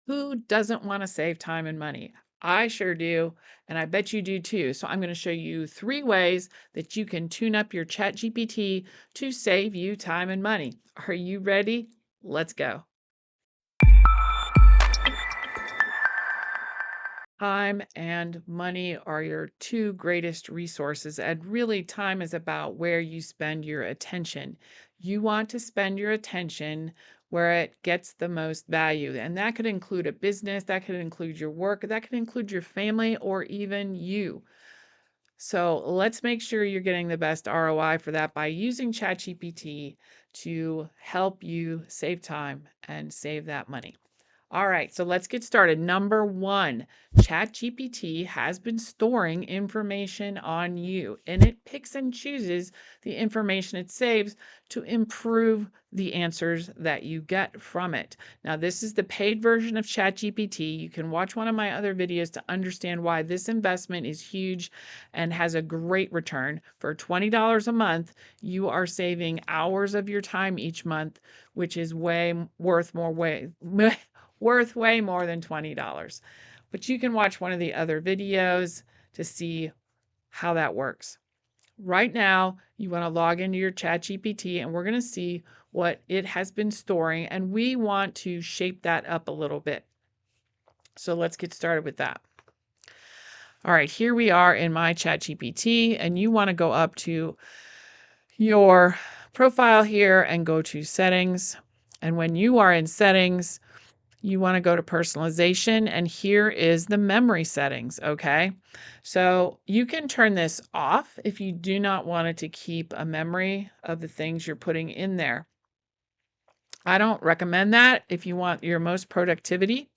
Who doesn't want to save time and money? I sure do, and I bet you do too. So I'm going to show you 3 ways that you can tune up your ChatGPT to save you time and money. Are you ready? Let's go. Time and money are your two greatest resources, and really, time is about where you spend your attention. You want to spend your attention where it gets the most value, and that could include a business, that could include your work, that could include your family, or even you. So let's make sure you're getting the best ROI for that by using ChatGPT to help you save time and save that money. All right, so let's get started. Number one, ChatGPT has been storing information on you, and it picks and chooses the information it saves to improve the answers that you get from it. Now, this is the paid version of ChatGPT. You can watch one of my other videos to understand why this investment is huge and has a great return. For $20 a month, you are saving hours of your time each month, which is worth way more than $20. But you can watch one of the other videos to see how that works. Right now, you want to log into your ChatGPT and we're going to see what it has been storing, and we want to shape that up a little bit. So let's get started with that. All right, here we are in my ChatGPT, and you want to go up to your profile here and go to settings. And when you are in settings, you want to go to personalization, and here is the memory settings, okay? So you can turn this off if you do not want it to keep a memory of the things you're putting in there. I don't recommend that if you want your most productivity,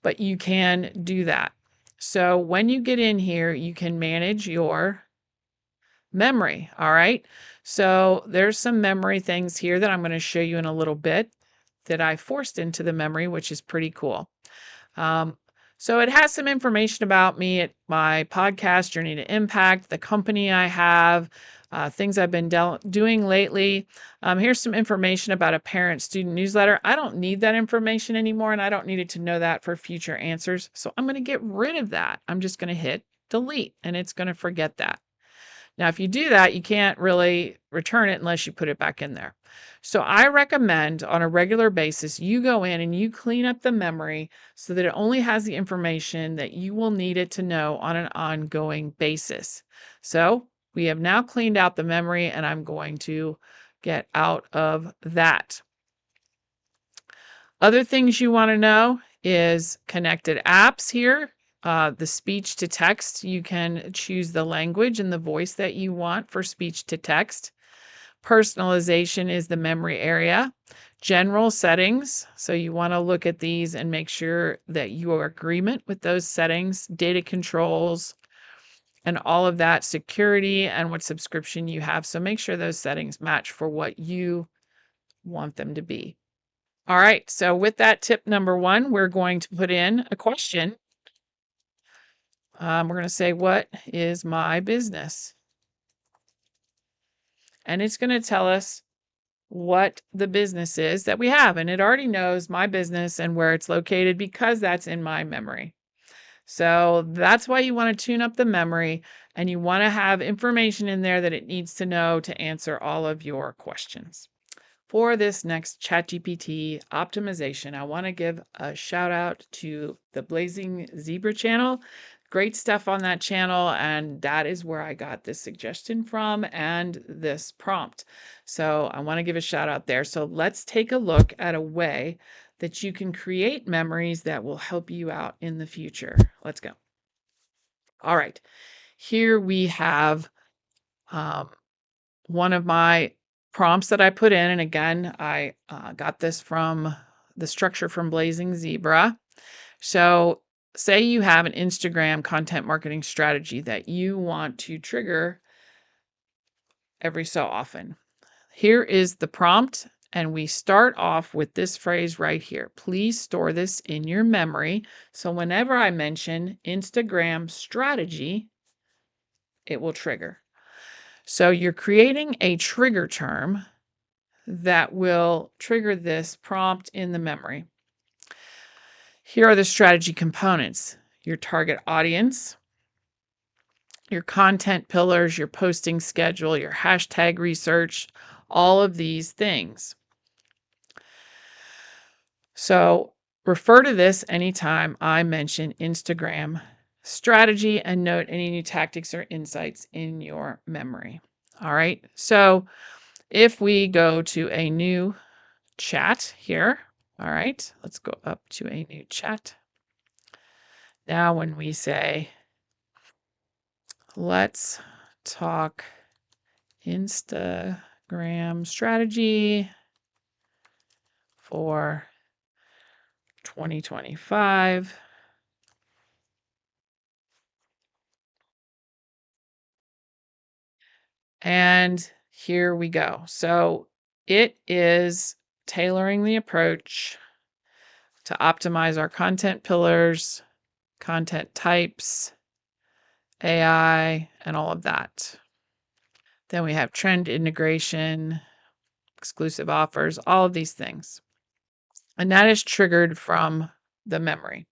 but you can do that. So when you get in here, you can manage your memory, all right? So there's some memory things here that I'm going to show you in a little bit that I forced into the memory, which is pretty cool. Um, so it has some information about me at my podcast, Journey to Impact, the company I have, things I've been doing lately. Here's some information about a parent-student newsletter. I don't need that information anymore, and I don't need it to know that for future answers. So I'm going to get rid of that. I'm just going to hit delete, and it's going to forget that. Now, if you do that, you can't really return it unless you put it back in there. So I recommend on a regular basis, you go in and you clean up the memory so that it only has the information that you will need it to know on an ongoing basis. So we have now cleaned out the memory, and I'm going to get out of that. Other things you want to know is connected apps here. The speech to text, you can choose the language and the voice that you want for speech to text. Personalization is the memory area. General settings, so you want to look at these and make sure that you are in agreement with those settings. Data controls, and all of that, security, and what subscription you have. So make sure those settings match for what you want them to be. All right, so with that tip number one, we're going to put in a question. We're going to say, what is my business? And it's going to tell us what the business is that we have. And it already knows my business and where it's located because that's in my memory. So that's why you want to tune up the memory, and you want to have information in there that it needs to know to answer all of your questions. For this next ChatGPT optimization, I want to give a shout out to the Blazing Zebra channel. Great stuff on that channel, and that is where I got this suggestion from and this prompt. So I want to give a shout out there. So let's take a look at a way that you can create memories that will help you out in the future. Let's go. All right, here we have one of my prompts that I put in. And again, I got this from the structure from Blazing Zebra. So say you have an Instagram content marketing strategy that you want to trigger every so often. Here is the prompt. And we start off with this phrase right here. Please store this in your memory. So whenever I mention Instagram strategy, it will trigger. So you're creating a trigger term that will trigger this prompt in the memory. Here are the strategy components: your target audience, your content pillars, your posting schedule, your hashtag research, all of these things. So refer to this anytime I mention Instagram strategy and note any new tactics or insights in your memory. All right. So if we go to a new chat here, all right, let's go up to a new chat. Now, when we say, let's talk Instagram strategy for 2025. And here we go. So it is tailoring the approach to optimize our content pillars, content types, AI, and all of that. Then we have trend integration, exclusive offers, all of these things. And that is triggered from the memory.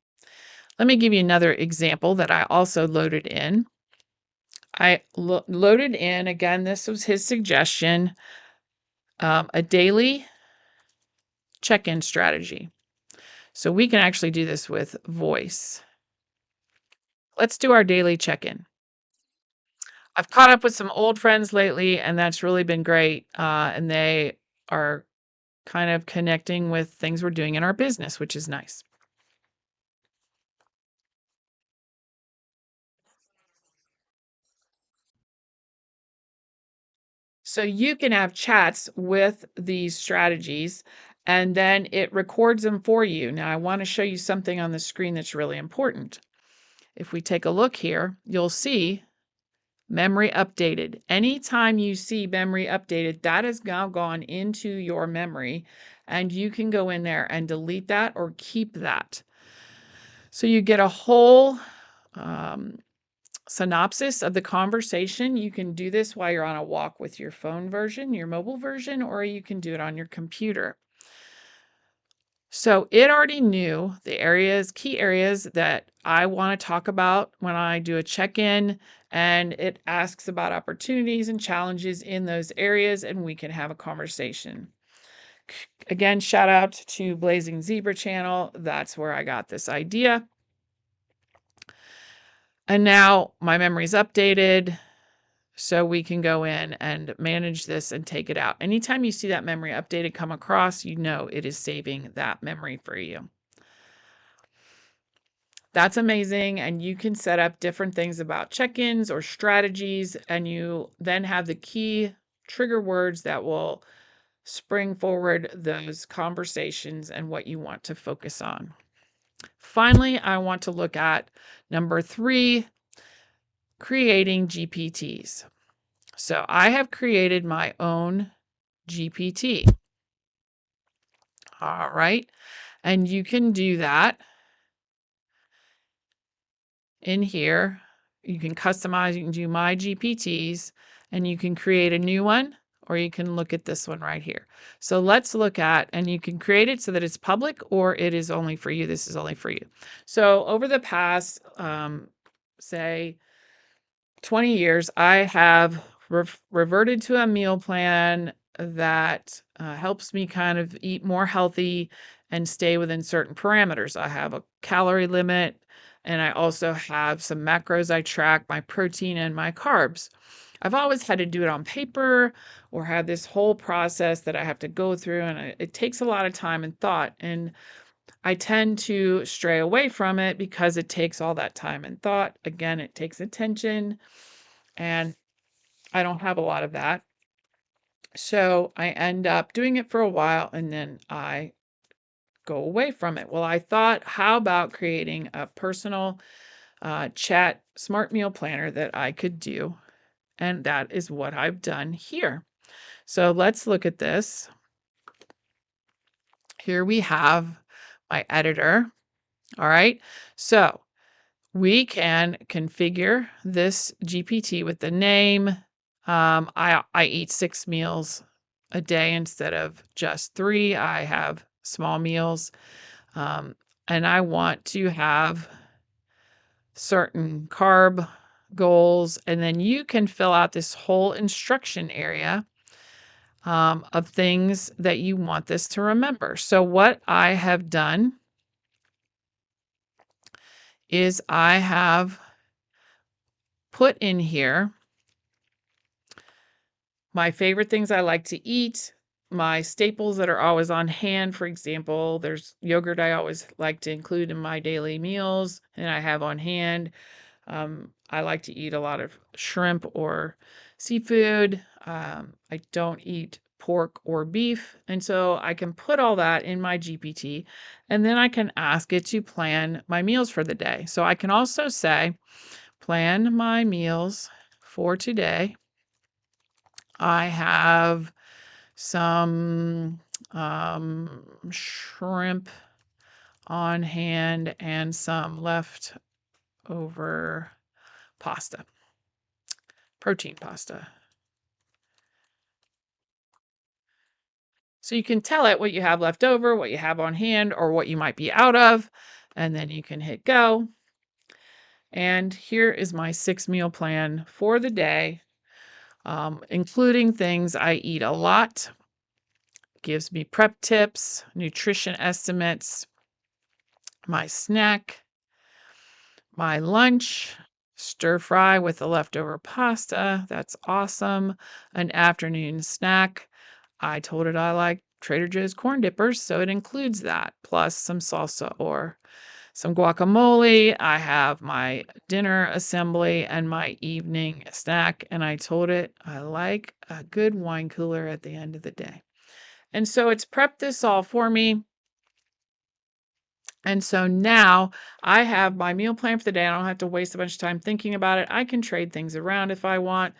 Let me give you another example that I also loaded in. I loaded in, again, this was his suggestion, a daily check-in strategy. So we can actually do this with voice. Let's do our daily check-in. I've caught up with some old friends lately, and that's really been great. And they are kind of connecting with things we're doing in our business, which is nice. So you can have chats with these strategies, and then it records them for you. Now, I want to show you something on the screen that's really important. If we take a look here, you'll see memory updated. Anytime you see memory updated, that has now gone into your memory, and you can go in there and delete that or keep that. So you get a whole synopsis of the conversation. You can do this while you're on a walk with your phone version, your mobile version, or you can do it on your computer. So it already knew the key areas that I want to talk about when I do a check-in, and it asks about opportunities and challenges in those areas, and we can have a conversation. Again, shout out to Blazing Zebra channel. That's where I got this idea. And now my memory's updated, so we can go in and manage this and take it out. Anytime you see that memory updated come across, you know it is saving that memory for you. That's amazing. And you can set up different things about check-ins or strategies, and you then have the key trigger words that will spring forward those conversations and what you want to focus on. Finally, I want to look at number 3, creating GPTs. So I have created my own GPT. All right. And you can do that in here. You can customize, you can do my GPTs, and you can create a new one, or you can look at this one right here. So let's look at, and you can create it so that it's public or it is only for you. This is only for you. So over the past, say, 20 years, I have reverted to a meal plan that helps me kind of eat more healthy and stay within certain parameters. I have a calorie limit, and I also have some macros I track, my protein and my carbs. I've always had to do it on paper or have this whole process that I have to go through, and it takes a lot of time and thought. And I tend to stray away from it because it takes all that time and thought. Again, it takes attention, and I don't have a lot of that. So I end up doing it for a while, and then I go away from it. Well, I thought, how about creating a personal chat smart meal planner that I could do? And that is what I've done here. So let's look at this. Here we have my editor. All right. So we can configure this GPT with the name. I eat 6 meals a day instead of just 3. I have small meals. and I want to have certain carb goals. And then you can fill out this whole instruction area of things that you want this to remember. So what I have done is I have put in here my favorite things I like to eat, my staples that are always on hand. For example, there's yogurt I always like to include in my daily meals and I have on hand. I like to eat a lot of shrimp or seafood. I don't eat pork or beef. And so I can put all that in my GPT and then I can ask it to plan my meals for the day. So I can also say, plan my meals for today. I have some shrimp on hand and some leftover pasta, protein pasta. So you can tell it what you have left over, what you have on hand, or what you might be out of, and then you can hit go. And here is my 6-meal plan for the day, including things I eat a lot, gives me prep tips, nutrition estimates, my snack, my lunch, stir fry with the leftover pasta. That's awesome. An afternoon snack. I told it I like Trader Joe's corn dippers, so it includes that, plus some salsa or some guacamole. I have my dinner assembly and my evening snack, and I told it I like a good wine cooler at the end of the day. And so it's prepped this all for me. And so now I have my meal plan for the day. I don't have to waste a bunch of time thinking about it. I can trade things around if I want,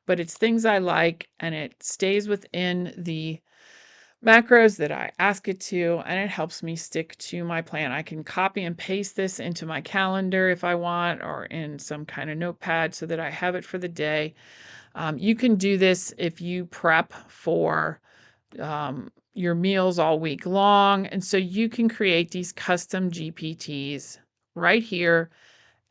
but it's things I like and it stays within the macros that I ask it to, and it helps me stick to my plan. I can copy and paste this into my calendar if I want, or in some kind of notepad so that I have it for the day. You can do this if you prep for your meals all week long. And so you can create these custom GPTs right here,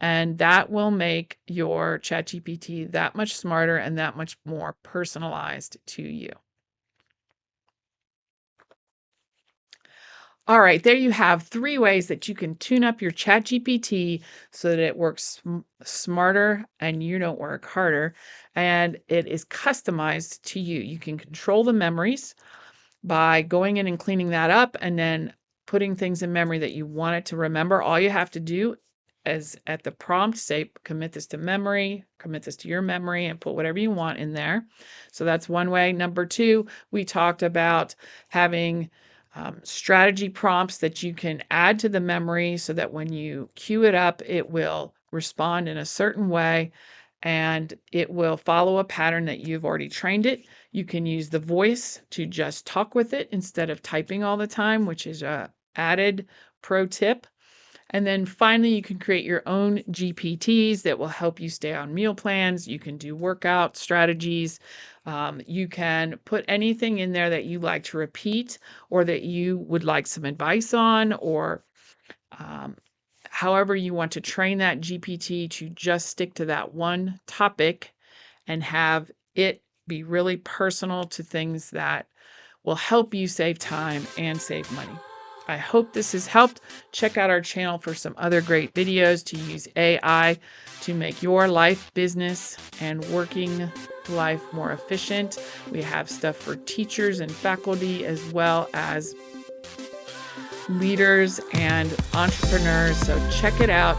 and that will make your ChatGPT that much smarter and that much more personalized to you. All right, there you have 3 ways that you can tune up your ChatGPT so that it works smarter and you don't work harder, and it is customized to you. You can control the memories by going in and cleaning that up and then putting things in memory that you want it to remember. All you have to do is at the prompt say, commit this to memory, commit this to your memory, and put whatever you want in there. So that's one way. Number 2, we talked about having strategy prompts that you can add to the memory so that when you queue it up, it will respond in a certain way and it will follow a pattern that you've already trained it. You can use the voice to just talk with it instead of typing all the time, which is a added pro tip. And then finally, you can create your own GPTs that will help you stay on meal plans. You can do workout strategies. You can put anything in there that you like to repeat or that you would like some advice on, or however you want to train that GPT to just stick to that one topic and have it be really personal to things that will help you save time and save money. I hope this has helped. Check out our channel for some other great videos to use AI to make your life, business, and working life more efficient. We have stuff for teachers and faculty as well as leaders and entrepreneurs. So check it out.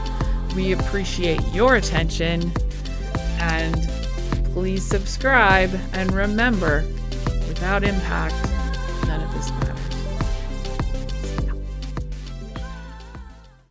We appreciate your attention, and please subscribe. And remember, without impact, none of this matters.